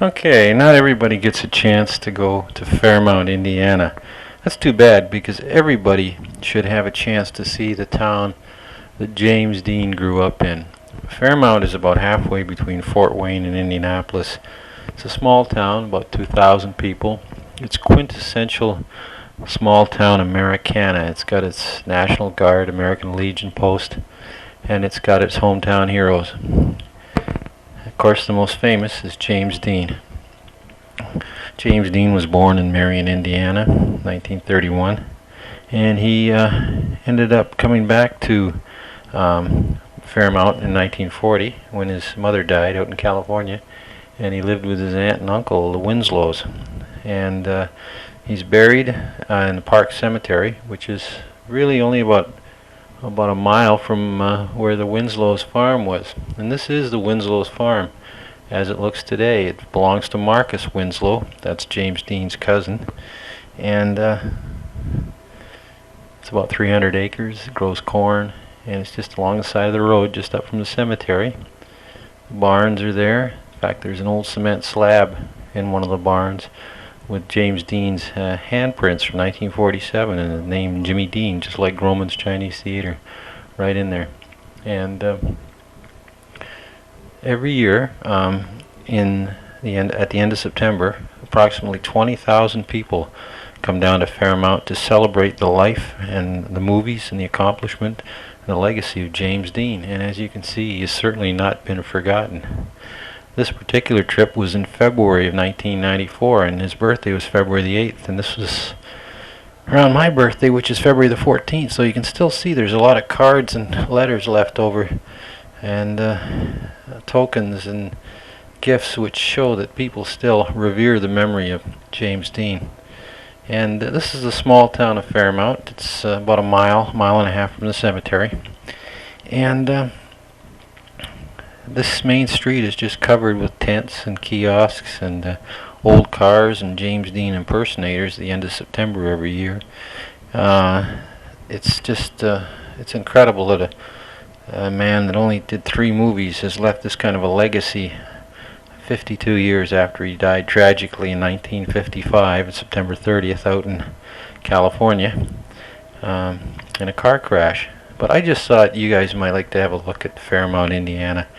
Okay, not everybody gets a chance to go to Fairmount, Indiana. That's too bad because everybody should have a chance to see the town that James Dean grew up in. Fairmount is about halfway between Fort Wayne and Indianapolis. It's a small town, about 2,000 people. It's quintessential small town Americana. It's got its National Guard, American Legion post, and it's got its hometown heroes. Of course, the most famous is James Dean. James Dean was born in Marion, Indiana, 1931, and he ended up coming back to Fairmount in 1940 when his mother died out in California, and he lived with his aunt and uncle, the Winslows. And he's buried in the Park Cemetery, which is really only about a mile from where the Winslows' farm was. And this is the Winslows' farm as it looks today. It belongs to Marcus Winslow. That's James Dean's cousin. And it's about 300 acres. It grows corn, and it's just along the side of the road, just up from the cemetery. The barns are there. In fact, there's an old cement slab in one of the barns with James Dean's handprints from 1947 and the name Jimmy Dean, just like Grauman's Chinese Theater, right in there. And every year, at the end of September, approximately 20,000 people come down to Fairmount to celebrate the life and the movies and the accomplishment and the legacy of James Dean. And as you can see, he's certainly not been forgotten. This particular trip was in February of 1994, and his birthday was February the 8th, and this was around my birthday, which is February the 14th, so you can still see there's a lot of cards and letters left over, and tokens and gifts which show that people still revere the memory of James Dean. And this is the small town of Fairmount. It's about a mile and a half from the cemetery, and this main street is just covered with tents and kiosks and old cars and James Dean impersonators at the end of September every year. It's just it's incredible that a man that only did 3 movies has left this kind of a legacy 52 years after he died tragically in 1955 on September 30th out in California in a car crash. But I just thought you guys might like to have a look at Fairmount, Indiana,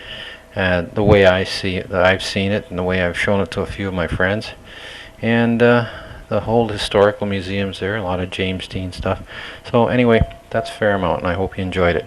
the way I see it, that I've seen it, and the way I've shown it to a few of my friends. And the whole historical museum's there, a lot of James Dean stuff. So anyway, that's Fairmount, and I hope you enjoyed it.